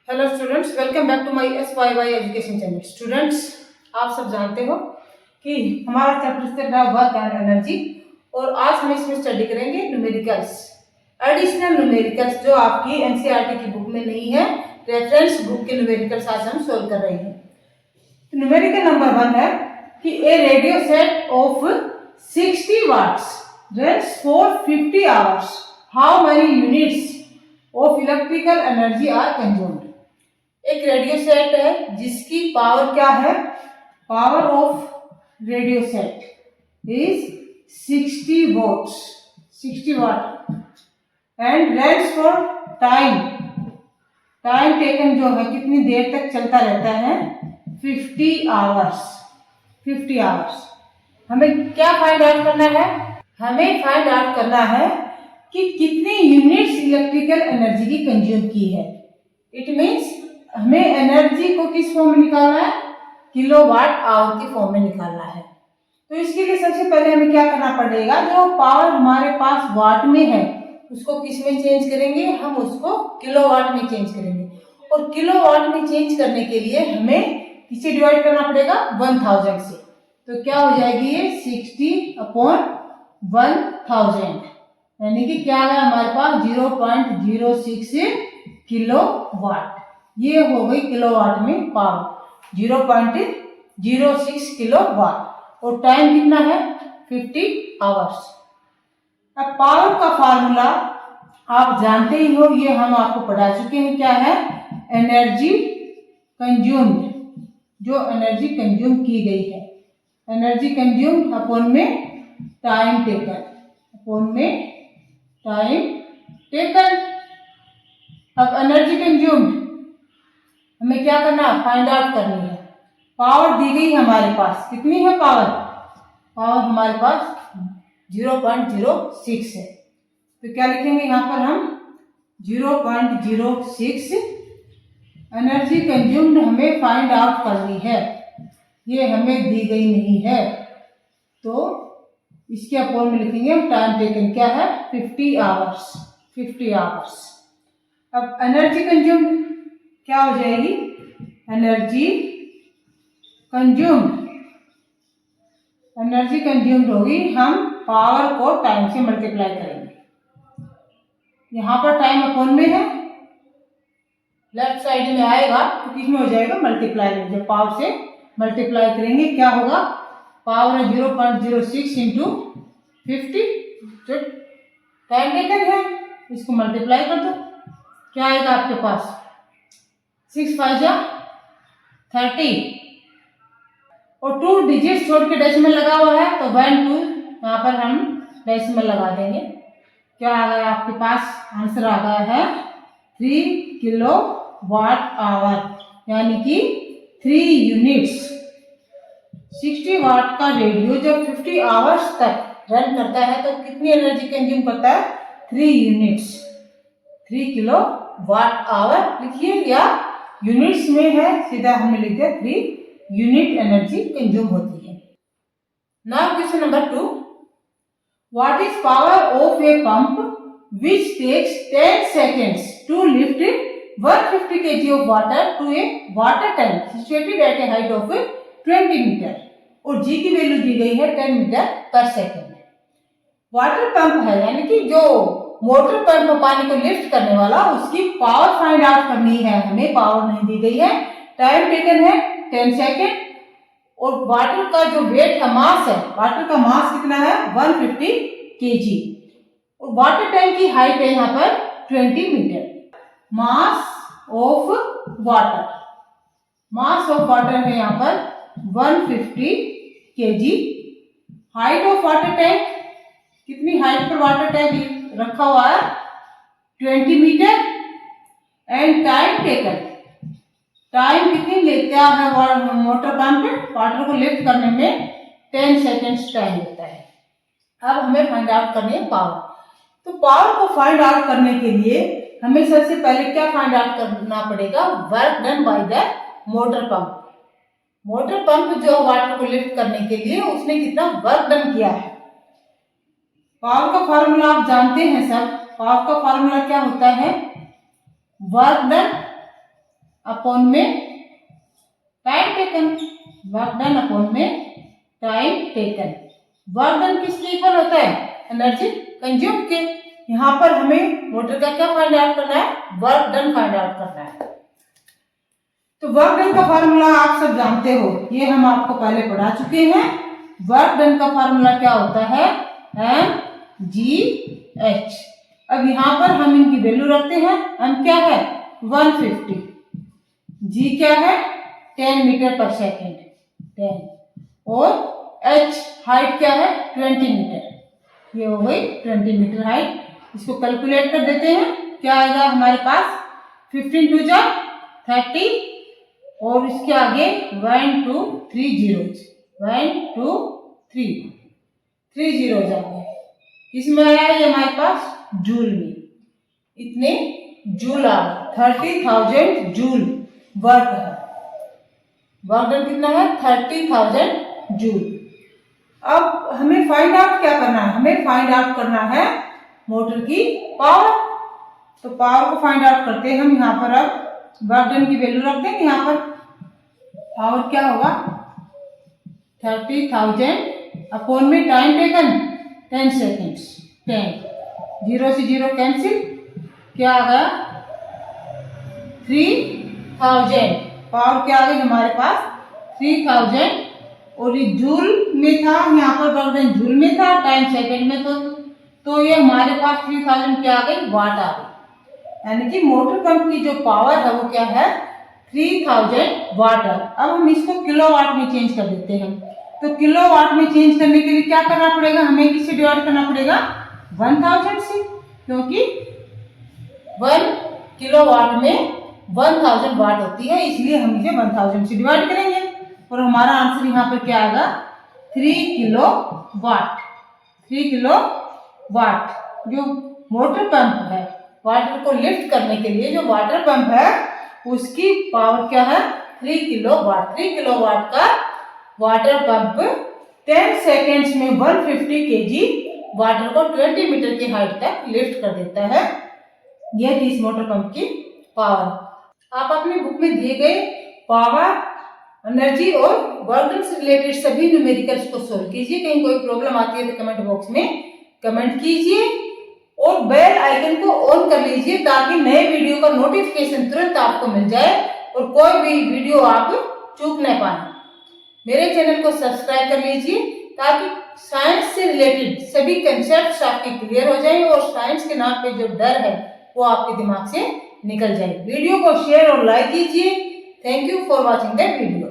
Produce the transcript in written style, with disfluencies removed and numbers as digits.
Hello students, welcome back to my SYY education channel. Students, आप सब जानते हो कि हमारा चैप्टर चल रहा है वर्क एंड एनर्जी, और आज हम इसमें स्टडी करेंगे न्यूमेरिकल्स, एडिशनल न्यूमेरिकल्स जो आपकी एनसीईआरटी की बुक में नहीं है। रेफरेंस बुक के न्यूमेरिकल्स आज हम सोल्व कर रहे हैं। न्यूमेरिकल नंबर 1 है कि a radio set of 60 watts runs for 50 hours. How many units of electrical energy are consumed? एक रेडियो सेट है जिसकी पावर क्या है? Power of radio set is 60 watts, 60 watt, and runs for time, time taken जो है कितनी देर तक चलता रहता है? 50 आवर्स, 50 आवर्स। हमें क्या फाइंड आउट करना है? हमें फाइंड आउट करना है कि कितनी यूनिट्स इलेक्ट्रिकल एनर्जी की कंज्यूम की है। इट मीन्स हमें एनर्जी को किस फॉर्म में निकालना है? किलोवाट आवर के फॉर्म में निकालना है। तो इसके लिए सबसे पहले हमें क्या करना पड़ेगा? जो पावर हमारे पास वाट में है उसको किस में चेंज करेंगे? हम उसको किलोवाट में चेंज करेंगे, और किलोवाट में चेंज करने के लिए हमें किसे डिवाइड करना पड़ेगा? 1000 से। तो क्या हो जाएगी ये? 60/1000, यानी कि क्या है हमारे पास? 0.06 किलोवाट। ये हो गई किलोवाट में पावर, 0.06 किलोवाट, और टाइम कितना है? 50 आवर्स। अब पावर का फार्मूला आप जानते ही हो, ये हम आपको पढ़ा चुके हैं। क्या है? एनर्जी कंज्यूम्ड, जो एनर्जी कंज्यूम की गई है, एनर्जी कंज्यूम्ड अपॉन में टाइम टेकन, अपॉन में टाइम टेकन। अब एनर्जी कंज्यूम्ड हमें क्या करना है? फाइंड आउट करनी है। पावर दी गई हमारे पास, कितनी है पावर? पावर हमारे पास 0.06 है। तो क्या लिखेंगे यहाँ पर हम? 0.06 एनर्जी कंज्यूम्ड हमें फाइंड आउट करनी है। ये हमें दी गई नहीं है, तो इसके अपॉन में लिखेंगे हम टाइम टेकन। क्या है? 50 आवर्स, 50 आवर्स। अब एनर्जी कंज्यूम्ड क्या हो जाएगी? एनर्जी कंज्यूम्ड, एनर्जी कंज्यूम्ड होगी, हम पावर को टाइम से मल्टीप्लाई करेंगे। यहाँ पर टाइम अपॉन में है, लेफ्ट साइड में आएगा तो किसमें हो जाएगा? मल्टीप्लाई में। जब पावर से मल्टीप्लाई करेंगे क्या होगा? पावर है 0.06 इंटू 50, जो टाइम टेकन है, इसको मल्टीप्लाई कर दो। क्या आएगा आपके पास? 6 5 जा 30, और 2 डिजिट छोड़ के डेसिमल लगा हुआ है, तो 1 2 यहाँ पर हम डेसिमल लगा देंगे। क्या आ गया आपके पास? आंसर आ गया है 3 किलोवाट आवर, यानी कि 3 यूनिट्स। 60 वाट का रेडियो जब 50 आवर्स तक रन करता है तो कितनी एनर्जी कंज्यूम करता है? 3 यूनिट्स, 3 किलोवाट आवर लिखिए, या यूनिट्स में है सीधा हमने लिख दिया 3 यूनिट एनर्जी कंज्यूम होती है। Now question number 2, what is power of a pump which takes 10 seconds to lift 150 kg of water to a water tank situated at a height of 20 metre, और G की value दी गई है 10 metre पर second. Water pump है, यानी कि जो motor pump पानी को लिफ्ट करने वाला, उसकी पावर फाइंड आउट करनी है हमें। पावर नहीं दी गई है, टाइम टेकन है 10 सेकेंड, और वाटर का जो वेट है, मास है, वाटर का मास कितना है? 150 kg, और वाटर टैंक की हाइट है यहाँ पर 20 metre. Mass of water, mass of water है यहाँ पर 150 kg। Height of water tank, कितनी हाइट पर वाटर टैंक रखा हुआ है? 20 metre. And time taken, time कितनी लेता है मोटर पंप वाटर को लिफ्ट करने में? 10 सेकेंड्स टाइम लेता है। अब हमें फाइंड आउट करनी है पावर। तो पावर को फाइंड आउट करने के लिए हमें सबसे पहले क्या फाइंड आउट करना पड़ेगा? Work done by the motor pump. Motor pump जो वाटर को लिफ्ट करने के लिए उसने कितना वर्क डन किया है। पावर का फार्मूला आप जानते हैं सब। पावर का फार्मूला क्या होता है? वर्क डन अपॉन में time taken, work done upon में टाइम टेकन। वर्क डन किसके इक्वल होता है? एनर्जी कंज्यूम के। यहाँ पर हमें मोटर का क्या फाइंड आउट करना है? वर्क डन फाइंड आउट करना है। तो वर्क डन का फार्मूला आप सब जानते हो, ये हम आपको पहले पढ़ा चुके हैं। वर्क डन का फार्मूला क्या होता है? mgh। अब यहाँ पर हम इनकी वैल्यू रखते हैं। m क्या है? 150। g क्या है? 10 मीटर पर सेकेंड, 10। और h हाइट क्या है? 20 मीटर। ये हो गई 20 मीटर हाइट। इसको कैलकुलेट कर देते हैं। क्या आएगा हमारे पास? 15 2 जा 30 और इसके आगे 1 2 3 zeros, 1 2 3 zeros आ गए। इसमें आया ये हमारे पास जूल में, इतने जूल आ गए। 30,000 जूल वर्क है। वर्क डन कितना है? 30,000 जूल। अब हमें फाइंड आउट क्या करना है? हमें फाइंड आउट करना है मोटर की पावर। तो पावर को फाइंड आउट करते हैं हम। यहाँ पर अब वर्क डन की वैल्यू रख देंगे। यहाँ पर पावर क्या होगा? 30,000 अपॉन में टाइम टेकन 10 सेकेंड्स, 10। 0 से 0 कैंसिल, क्या आ गया? 3000। पावर क्या आ गई हमारे पास? 3000। और ये जूल में था, यहाँ पर वर्क डन जूल में था, टाइम सेकेंड में। तो ये हमारे पास 3000 क्या आ गई? वाट आ गई। यानी कि मोटर पंप की जो पावर है वो क्या है? 3000 वाट है। अब हम इसको किलोवाट में चेंज कर देते हैं। तो किलोवाट में चेंज करने के लिए क्या करना पड़ेगा? हमें किससे डिवाइड करना पड़ेगा? 1000 से, क्योंकि 1 किलोवाट में 1000 वाट होती है, इसलिए हम इसे 1000 से डिवाइड करेंगे। और हमारा आंसर यहाँ पर क्या आएगा? 3 किलो वाट। 3 kilo watt. जो मोटर पंप है, वाटर को लिफ्ट करने के लिए जो वाटर पंप है, उसकी पावर क्या है? 3 किलो वाट। 3 किलो वाट का वाटर पंप 10 सेकेंड्स में 150 kg वाटर को 20 मीटर की हाइट तक लिफ्ट कर देता है। यह थी इस मोटर पंप की पावर। आप अपनी बुक में दिए गए पावर, एनर्जी और वर्क डन से रिलेटेड सभी न्यूमेरिकल्स को सोल्व कीजिए। कहीं कोई प्रॉब्लम आती है तो कमेंट बॉक्स में कमेंट कीजिए और बेल आइकन को ऑन कर लीजिए ताकि नए वीडियो का नोटिफिकेशन तुरंत आपको मिल जाए और कोई भी वीडियो आप चूक न पाए। मेरे चैनल को सब्सक्राइब कर लीजिए ताकि साइंस से रिलेटेड सभी कंसेप्ट्स आपके क्लियर हो जाए और साइंस के नाम पे जो डर है वो आपके दिमाग से निकल जाए। वीडियो को शेयर और लाइक कीजिए। Thank you for watching the video.